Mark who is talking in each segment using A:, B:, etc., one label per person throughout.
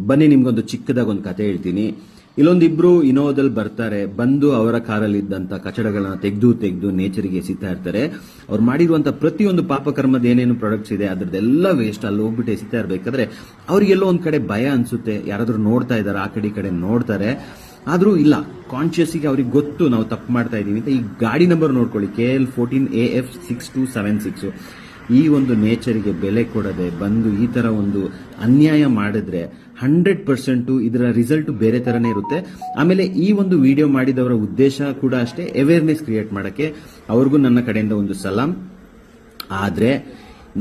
A: ಬನ್ನಿ ನಿಮ್ಗೊಂದು ಚಿಕ್ಕದಾಗ ಒಂದು ಕತೆ ಹೇಳ್ತೀನಿ. ಇಲ್ಲೊಂದಿಬ್ರು ಇನೋವಾದಲ್ಲಿ ಬರ್ತಾರೆ, ಬಂದು ಅವರ ಕಾರಲ್ಲಿ ಇದ್ದಂತ ಕಚಡಗಳನ್ನ ತೆಗೆದು ನೇಚರ್ಗೆ ಎಸಿತಾ ಇರ್ತಾರೆ. ಅವ್ರು ಮಾಡಿರುವಂತ ಪ್ರತಿಯೊಂದು ಪಾಪಕರ್ಮದ ಏನೇನು ಪ್ರಾಡಕ್ಟ್ಸ್ ಇದೆ ಅದ್ರದ್ದೆಲ್ಲ ವೇಸ್ಟ್ ಅಲ್ಲಿ ಹೋಗ್ಬಿಟ್ಟು ಎಸಿತಾ ಇರ್ಬೇಕಾದ್ರೆ ಅವ್ರಿಗೆಲ್ಲೋ ಒಂದ್ ಕಡೆ ಭಯ ಅನ್ಸುತ್ತೆ. ಯಾರಾದ್ರೂ ನೋಡ್ತಾ ಇದಾರೆ, ಆ ಕಡೆ ನೋಡ್ತಾರೆ, ಆದ್ರೂ ಇಲ್ಲ, ಕಾನ್ಶಿಯಸ್ಗೆ ಅವ್ರಿಗೆ ಗೊತ್ತು ನಾವು ತಪ್ಪು ಮಾಡ್ತಾ ಇದೀವಿ ಅಂತ. ಈ ಗಾಡಿ ನಂಬರ್ ನೋಡ್ಕೊಳ್ಳಿ, KL14AF6276. ಈ ಒಂದು ನೇಚರ್ಗೆ ಬೆಲೆ ಕೊಡದೆ ಬಂದು ಈ ತರ ಒಂದು ಅನ್ಯಾಯ ಮಾಡಿದ್ರೆ 100% ಇದರ ರಿಸಲ್ಟ್ ಬೇರೆ ತರನೇ ಇರುತ್ತೆ. ಆಮೇಲೆ ಈ ಒಂದು ವಿಡಿಯೋ ಮಾಡಿದವರ ಉದ್ದೇಶ ಕೂಡ ಅಷ್ಟೇ, ಅವೇರ್ನೆಸ್ ಕ್ರಿಯೇಟ್ ಮಾಡಕ್ಕೆ. ಅವ್ರಿಗೂ ನನ್ನ ಕಡೆಯಿಂದ ಒಂದು ಸಲಾಂ. ಆದ್ರೆ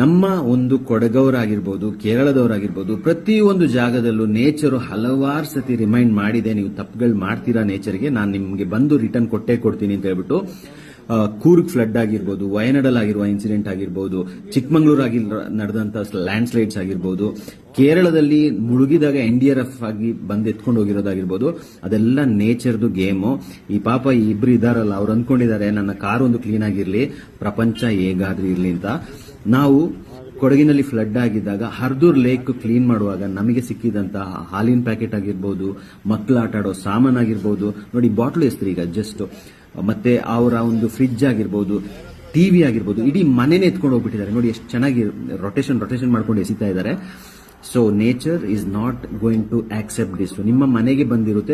A: ನಮ್ಮ ಒಂದು ಕೊಡಗವರಾಗಿರ್ಬೋದು, ಕೇರಳದವರಾಗಿರ್ಬೋದು, ಪ್ರತಿಯೊಂದು ಜಾಗದಲ್ಲೂ ನೇಚರ್ ಹಲವಾರು ಸತಿ ರಿಮೈಂಡ್ ಮಾಡಿದೆ, ನೀವು ತಪ್ಪುಗಳು ಮಾಡ್ತೀರಾ ನೇಚರ್ಗೆ, ನಾನು ನಿಮ್ಗೆ ಬಂದು ರಿಟರ್ನ್ ಕೊಡ್ತೀನಿ ಅಂತ ಹೇಳ್ಬಿಟ್ಟು. ಕೂರ್ಗ್ ಫ್ಲಡ್ ಆಗಿರ್ಬೋದು, ವಯನಾಡಲ್ ಆಗಿರುವ ಇನ್ಸಿಡೆಂಟ್ ಆಗಿರ್ಬೋದು, ಚಿಕ್ಕಮಂಗ್ಳೂರಾಗಿ ನಡೆದಂತ ಲ್ಯಾಂಡ್ ಸ್ಲೈಡ್ಸ್ ಆಗಿರ್ಬೋದು, ಕೇರಳದಲ್ಲಿ ಮುಳುಗಿದಾಗ NDRF ಆಗಿ ಬಂದು ಎತ್ಕೊಂಡು ಹೋಗಿರೋದಾಗಿರ್ಬೋದು, ಅದೆಲ್ಲ ನೇಚರ್ದು ಗೇಮು. ಈ ಪಾಪ ಈ ಇಬ್ರು ಇದಾರಲ್ಲ, ಅವ್ರು ಅಂದ್ಕೊಂಡಿದ್ದಾರೆ ನನ್ನ ಕಾರ್ ಒಂದು ಕ್ಲೀನ್ ಆಗಿರ್ಲಿ, ಪ್ರಪಂಚ ಹೇಗಾದ್ರೂ ಇರ್ಲಿ ಅಂತ. ನಾವು ಕೊಡಗಿನಲ್ಲಿ ಫ್ಲಡ್ ಆಗಿದ್ದಾಗ ಹರ್ದೂರ್ ಲೇಕ್ ಕ್ಲೀನ್ ಮಾಡುವಾಗ ನಮಗೆ ಸಿಕ್ಕಿದಂತ ಹಾಲಿನ ಪ್ಯಾಕೆಟ್ ಆಗಿರ್ಬೋದು, ಮಕ್ಕಳು ಆಟ ಆಡೋ ಸಾಮಾನಾಗಿರ್ಬೋದು, ನೋಡಿ ಬಾಟ್ಲು ಎಸ್ತ್ರಿ ಈಗ ಜಸ್ಟ್, ಮತ್ತೆ ಅವರ ಒಂದು ಫ್ರಿಡ್ಜ್ ಆಗಿರ್ಬೋದು, ಟಿವಿ ಆಗಿರ್ಬೋದು, ಇಡೀ ಮನೆನೇ ಎತ್ಕೊಂಡು ಹೋಗ್ಬಿಟ್ಟಿದ್ದಾರೆ. ನೋಡಿ ಎಷ್ಟು ಚೆನ್ನಾಗಿ ರೊಟೇಷನ್ ಮಾಡ್ಕೊಂಡು ಎಸಿತಾ ಇದ್ದಾರೆ. So nature is not going to accept this. ನಿಮ್ಮ ಮನೆಗೆ ಬಂದಿರುತ್ತೆ.